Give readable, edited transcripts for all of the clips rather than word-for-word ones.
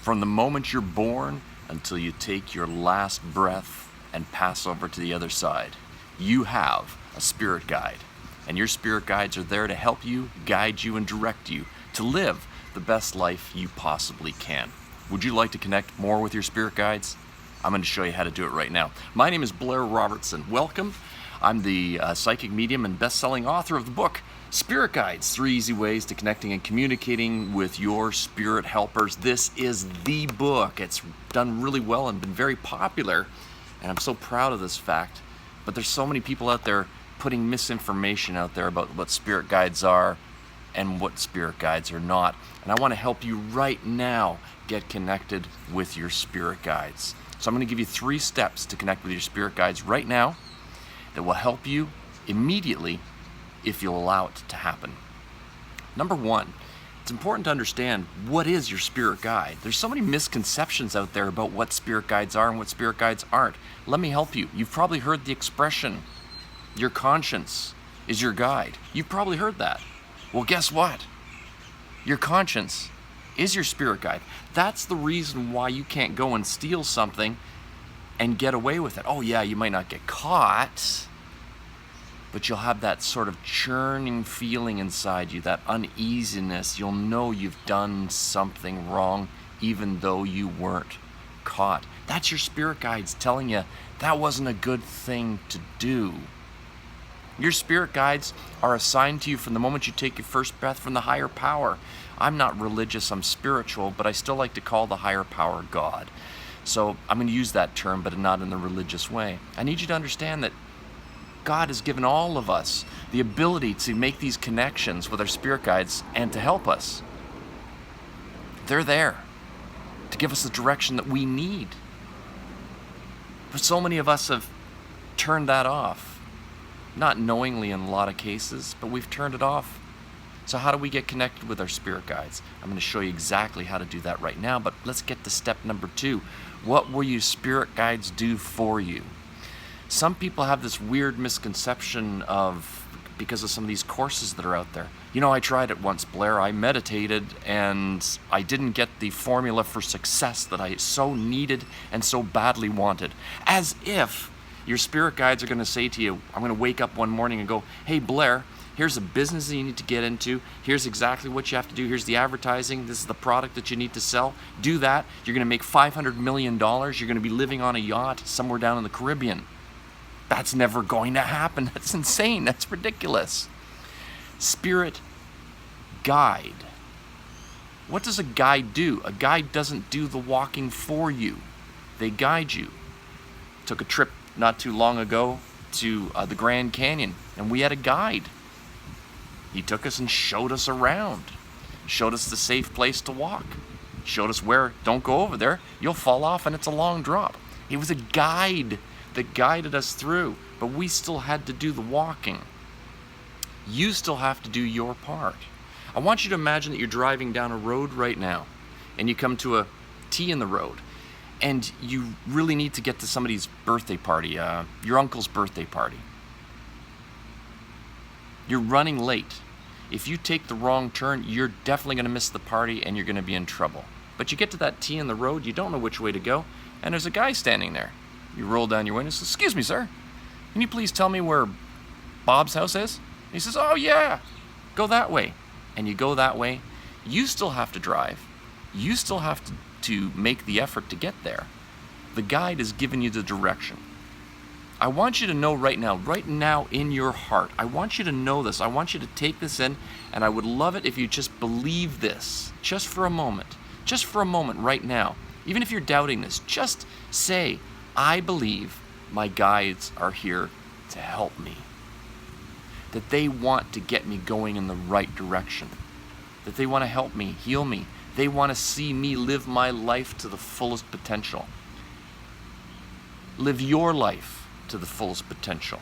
From the moment you're born until you take your last breath and pass over to the other side, you have a spirit guide. And your spirit guides are there to help you, guide you, and direct you to live the best life you possibly can. Would you like to connect more with your spirit guides? I'm going to show you how to do it right now. My name is Blair Robertson. Welcome. I'm the psychic medium and best-selling author of the book, Spirit Guides, 3 Easy Ways to Connecting and Communicating with Your Spirit Helpers. This is the book. It's done really well and been very popular, and I'm so proud of this fact. But there's so many people out there putting misinformation out there about what spirit guides are and what spirit guides are not. And I want to help you right now get connected with your spirit guides. So I'm going to give you 3 steps to connect with your spirit guides right now that will help you immediately if you'll allow it to happen. Number 1, it's important to understand what is your spirit guide. There's so many misconceptions out there about what spirit guides are and what spirit guides aren't. Let me help you. You've probably heard the expression, your conscience is your guide. You've probably heard that. Well, guess what? Your conscience is your spirit guide. That's the reason why you can't go and steal something and get away with it. Oh yeah, you might not get caught, but you'll have that sort of churning feeling inside you, that uneasiness. You'll know you've done something wrong even though you weren't caught. That's your spirit guides telling you that wasn't a good thing to do. Your spirit guides are assigned to you from the moment you take your first breath from the higher power. I'm not religious, I'm spiritual, but I still like to call the higher power God. So I'm going to use that term, but not in the religious way. I need you to understand that God has given all of us the ability to make these connections with our spirit guides and to help us. They're there to give us the direction that we need. But so many of us have turned that off. Not knowingly in a lot of cases, but we've turned it off. So how do we get connected with our spirit guides? I'm going to show you exactly how to do that right now, but let's get to step number 2. What will your spirit guides do for you? Some people have this weird misconception of, because of some of these courses that are out there. You know, I tried it once, Blair. I meditated and I didn't get the formula for success that I so needed and so badly wanted. As if your spirit guides are going to say to you, I'm going to wake up one morning and go, hey Blair, here's a business that you need to get into. Here's exactly what you have to do. Here's the advertising. This is the product that you need to sell. Do that. You're going to make $500 million. You're going to be living on a yacht somewhere down in the Caribbean. That's never going to happen. That's insane. That's ridiculous. Spirit guide. What does a guide do? A guide doesn't do the walking for you. They guide you. Took a trip not too long ago to the Grand Canyon, and we had a guide. He took us and showed us around, showed us the safe place to walk, showed us where, don't go over there, you'll fall off and it's a long drop. He was a guide that guided us through, but we still had to do the walking. You still have to do your part. I want you to imagine that you're driving down a road right now, and you come to a T in the road, and you really need to get to somebody's birthday party, your uncle's birthday party. You're running late. If you take the wrong turn, you're definitely going to miss the party and you're going to be in trouble. But you get to that T in the road, you don't know which way to go, and there's a guy standing there. You roll down your window and say, excuse me, sir, can you please tell me where Bob's house is? And he says, oh yeah, go that way. And you go that way. You still have to drive. You still have to make the effort to get there. The guide is giving you the direction. I want you to know right now in your heart, I want you to know this. I want you to take this in, and I would love it if you just believe this, just for a moment right now. Even if you're doubting this, just say, I believe my guides are here to help me. That they want to get me going in the right direction. That they want to help me, heal me. They want to see me live my life to the fullest potential. Live your life to the fullest potential.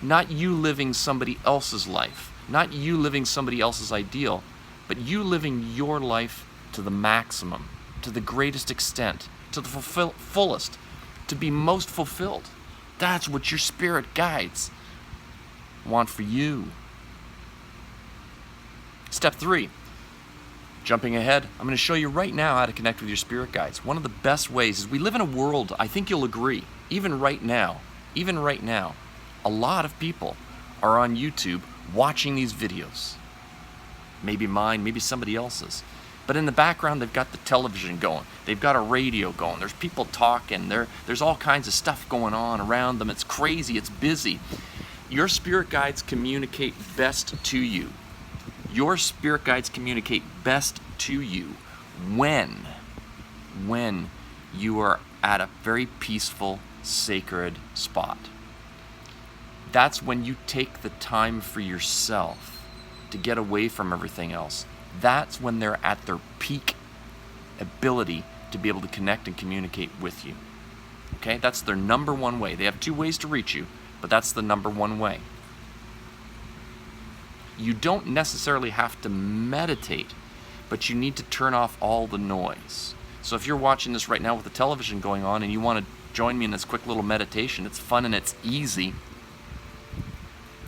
Not you living somebody else's life, not you living somebody else's ideal, but you living your life to the maximum, to the greatest extent, to the fullest, to be most fulfilled. That's what your spirit guides want for you. Step 3, Jumping ahead, I'm going to show you right now how to connect with your spirit guides. One of the best ways is we live in a world, I think you'll agree, even right now, a lot of people are on YouTube watching these videos. Maybe mine, maybe somebody else's. But in the background, they've got the television going. They've got a radio going. There's people talking. There's all kinds of stuff going on around them. It's crazy. It's busy. Your spirit guides communicate best to you. Your spirit guides communicate best to you when you are at a very peaceful, sacred spot. That's when you take the time for yourself to get away from everything else. That's when they're at their peak ability to be able to connect and communicate with you. Okay, that's their number one way. They have two ways to reach you, but that's the number one way. You don't necessarily have to meditate, but you need to turn off all the noise. So if you're watching this right now with the television going on and you want to join me in this quick little meditation, it's fun and it's easy.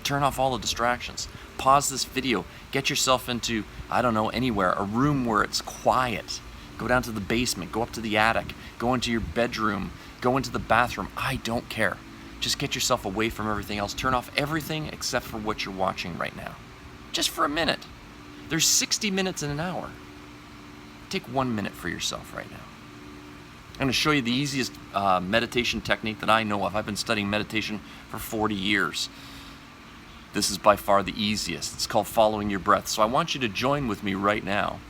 Turn off all the distractions. Pause this video. Get yourself into, I don't know, anywhere, a room where it's quiet. Go down to the basement, go up to the attic, go into your bedroom, go into the bathroom. I don't care. Just get yourself away from everything else. Turn off everything except for what you're watching right now. Just for a minute. There's 60 minutes in an hour. Take 1 minute for yourself right now. I'm going to show you the easiest meditation technique that I know of. I've been studying meditation for 40 years. This is by far the easiest. It's called following your breath. So I want you to join with me right now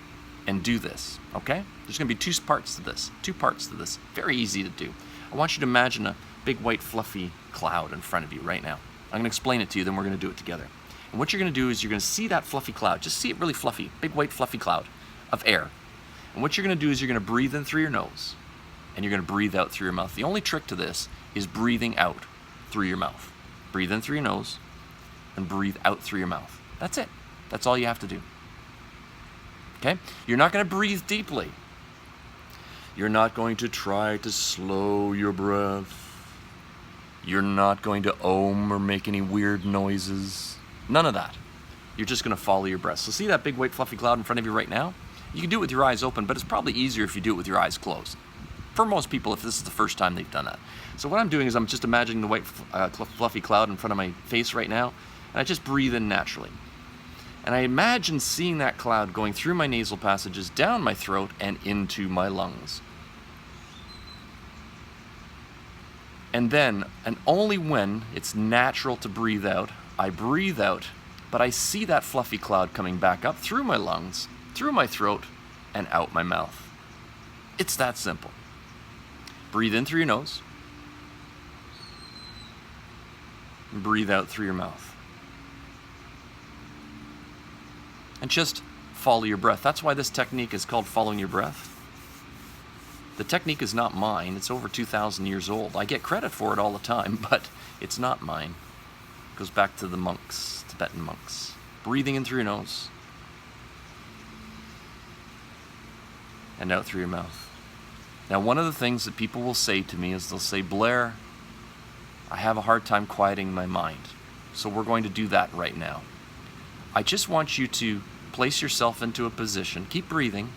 and do this, okay? There's going to be two parts to this. Very easy to do. I want you to imagine a big white fluffy cloud in front of you right now. I'm going to explain it to you, then we're going to do it together. And what you're going to do is you're going to see that fluffy cloud. Just see it really fluffy, big white fluffy cloud of air. And what you're going to do is you're going to breathe in through your nose and you're going to breathe out through your mouth. The only trick to this is breathing out through your mouth. Breathe in through your nose and breathe out through your mouth. That's it. That's all you have to do. Okay? You're not going to breathe deeply. You're not going to try to slow your breath. You're not going to om or make any weird noises. None of that. You're just going to follow your breath. So see that big white fluffy cloud in front of you right now? You can do it with your eyes open, but it's probably easier if you do it with your eyes closed. For most people, if this is the first time they've done that. So what I'm doing is I'm just imagining the white fluffy cloud in front of my face right now, and I just breathe in naturally. And I imagine seeing that cloud going through my nasal passages, down my throat, and into my lungs. And then, and only when it's natural to breathe out, I breathe out, but I see that fluffy cloud coming back up through my lungs, through my throat, and out my mouth. It's that simple. Breathe in through your nose, and breathe out through your mouth. And just follow your breath. That's why this technique is called following your breath. The technique is not mine. It's over 2,000 years old. I get credit for it all the time, but it's not mine. It goes back to the monks, Tibetan monks. Breathing in through your nose and out through your mouth. Now, one of the things that people will say to me is they'll say, Blair, I have a hard time quieting my mind. So we're going to do that right now. I just want you to place yourself into a position, keep breathing,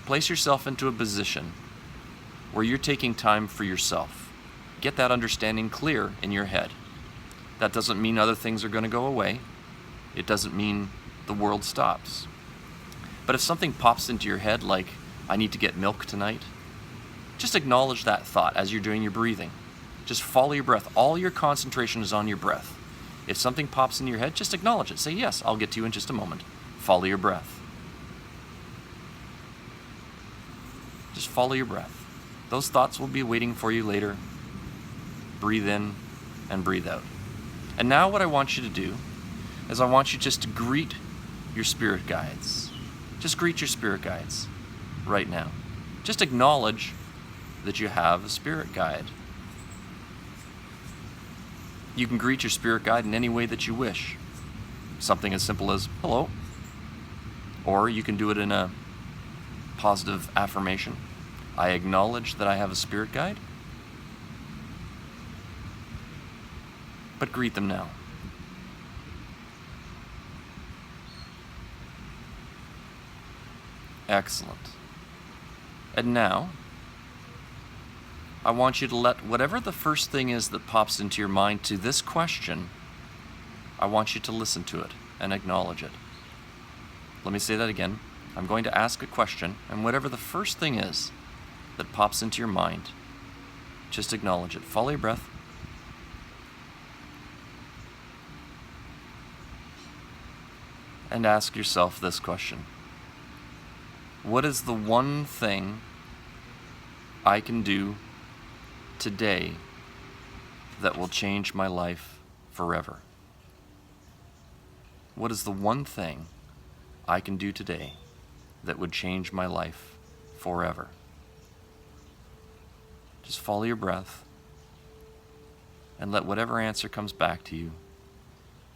place yourself into a position where you're taking time for yourself. Get that understanding clear in your head. That doesn't mean other things are going to go away. It doesn't mean the world stops. But if something pops into your head like, I need to get milk tonight, just acknowledge that thought as you're doing your breathing. Just follow your breath. All your concentration is on your breath. If something pops in your head, just acknowledge it. Say, yes, I'll get to you in just a moment. Follow your breath. Just follow your breath. Those thoughts will be waiting for you later. Breathe in and breathe out. And now what I want you to do is I want you just to greet your spirit guides. Just greet your spirit guides right now. Just acknowledge that you have a spirit guide. You can greet your spirit guide in any way that you wish. Something as simple as, hello. Or you can do it in a positive affirmation. I acknowledge that I have a spirit guide. But greet them now. Excellent. And now, I want you to let whatever the first thing is that pops into your mind to this question, I want you to listen to it and acknowledge it. Let me say that again. I'm going to ask a question, and whatever the first thing is that pops into your mind, just acknowledge it. Follow your breath. And ask yourself this question. What is the one thing I can do today that will change my life forever? What is the one thing I can do today that would change my life forever? Just follow your breath and let whatever answer comes back to you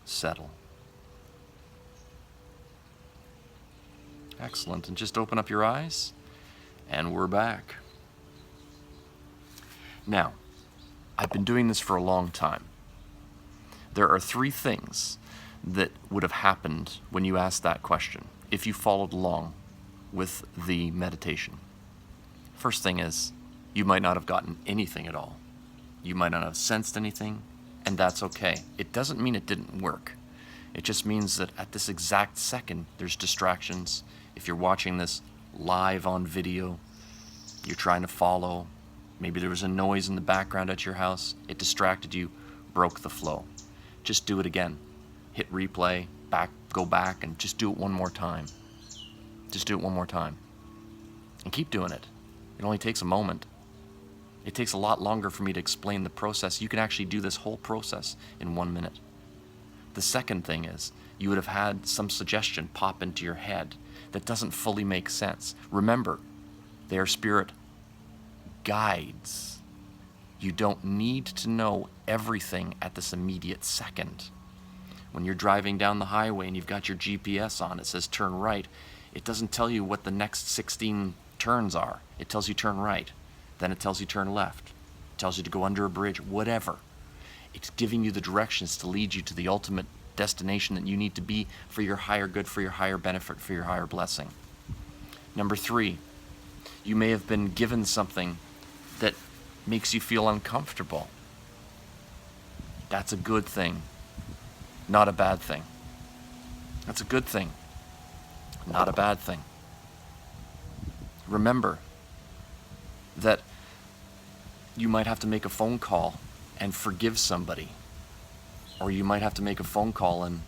settle. Excellent. And just open up your eyes, and we're back. Now, I've been doing this for a long time. There are 3 things that would have happened when you asked that question, if you followed along with the meditation. First thing is, you might not have gotten anything at all. You might not have sensed anything, and that's okay. It doesn't mean it didn't work. It just means that at this exact second, there's distractions. If you're watching this live on video, you're trying to follow, maybe there was a noise in the background at your house, it distracted you, broke the flow. Just do it again. Hit replay, go back, and just do it one more time. Just do it one more time. And keep doing it. It only takes a moment. It takes a lot longer for me to explain the process. You can actually do this whole process in 1 minute. The second thing is, you would have had some suggestion pop into your head that doesn't fully make sense. Remember, they are spirit guides. You don't need to know everything at this immediate second. When you're driving down the highway and you've got your GPS on, it says turn right, it doesn't tell you what the next 16 turns are. It tells you turn right. Then it tells you turn left. It tells you to go under a bridge, whatever. It's giving you the directions to lead you to the ultimate destination that you need to be for your higher good, for your higher benefit, for your higher blessing. Number 3, you may have been given something that makes you feel uncomfortable. That's a good thing, not a bad thing. That's a good thing, not a bad thing. Remember that you might have to make a phone call and forgive somebody, or you might have to make a phone call and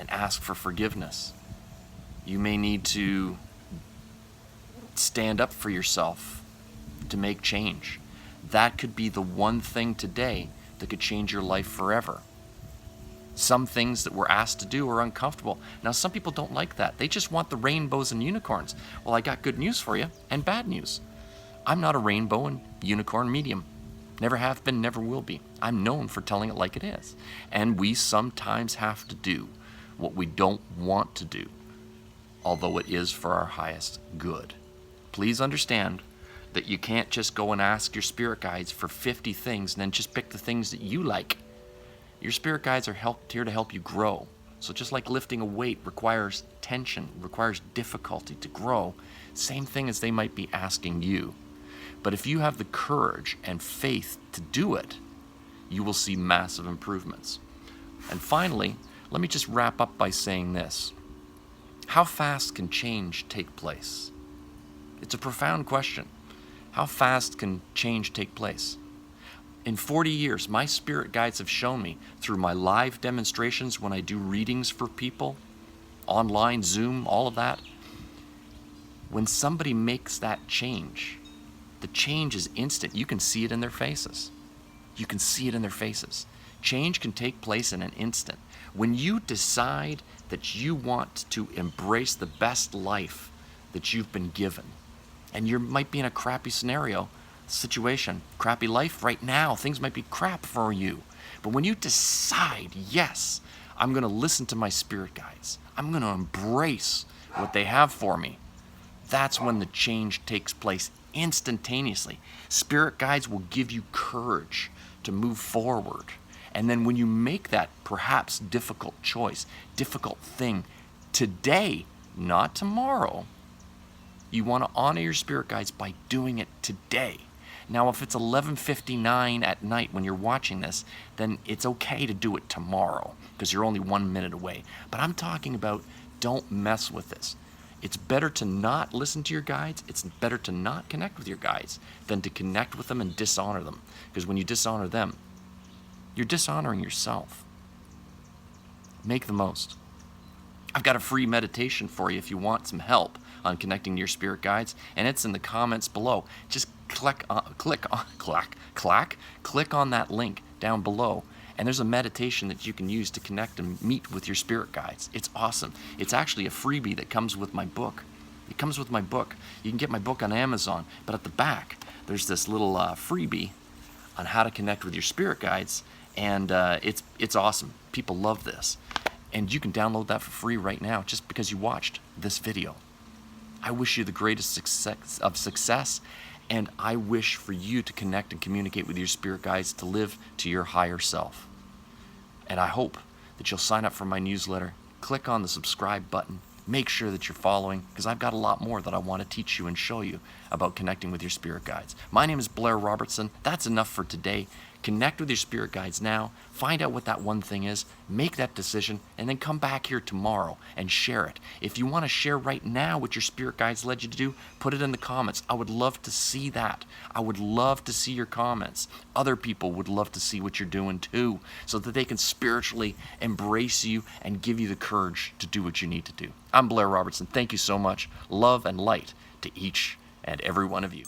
ask for forgiveness. You may need to stand up for yourself to make change. That could be the one thing today that could change your life forever. Some things that we're asked to do are uncomfortable. Now, some people don't like that. They just want the rainbows and unicorns. Well, I got good news for you and bad news. I'm not a rainbow and unicorn medium. Never have been, never will be. I'm known for telling it like it is. And we sometimes have to do what we don't want to do, although it is for our highest good. Please understand that you can't just go and ask your spirit guides for 50 things and then just pick the things that you like. Your spirit guides are here to help you grow. So just like lifting a weight requires tension, requires difficulty to grow, same thing as they might be asking you. But if you have the courage and faith to do it, you will see massive improvements. And finally, let me just wrap up by saying this. How fast can change take place? It's a profound question. How fast can change take place? In 40 years, my spirit guides have shown me through my live demonstrations when I do readings for people, online, Zoom, all of that, when somebody makes that change, the change is instant. You can see it in their faces. You can see it in their faces. Change can take place in an instant. When you decide that you want to embrace the best life that you've been given, and you might be in a crappy situation, crappy life right now, things might be crap for you. But when you decide, yes, I'm going to listen to my spirit guides, I'm going to embrace what they have for me, that's when the change takes place instantaneously. Spirit guides will give you courage to move forward. And then when you make that perhaps difficult choice, difficult thing today, not tomorrow, You want to honor your spirit guides by doing it today. Now, if it's 11:59 at night when you're watching this, then it's okay to do it tomorrow because you're only 1 minute away. But I'm talking about don't mess with this. It's better to not listen to your guides. It's better to not connect with your guides than to connect with them and dishonor them. Because when you dishonor them, you're dishonoring yourself. Make the most. I've got a free meditation for you if you want some help on connecting to your spirit guides, and it's in the comments below. Just click on that link down below, and there's a meditation that you can use to connect and meet with your spirit guides. It's awesome. It's actually a freebie that comes with my book. It comes with my book. You can get my book on Amazon, but at the back there's this little freebie on how to connect with your spirit guides, and it's awesome. People love this. And you can download that for free right now just because you watched this video. I wish you the greatest success, and I wish for you to connect and communicate with your spirit guides to live to your higher self. And I hope that you'll sign up for my newsletter, click on the subscribe button, make sure that you're following, because I've got a lot more that I want to teach you and show you about connecting with your spirit guides. My name is Blair Robertson. That's enough for today. Connect with your spirit guides now, find out what that one thing is, make that decision, and then come back here tomorrow and share it. If you want to share right now what your spirit guides led you to do, put it in the comments. I would love to see that. I would love to see your comments. Other people would love to see what you're doing too, so that they can spiritually embrace you and give you the courage to do what you need to do. I'm Blair Robertson. Thank you so much. Love and light to each and every one of you.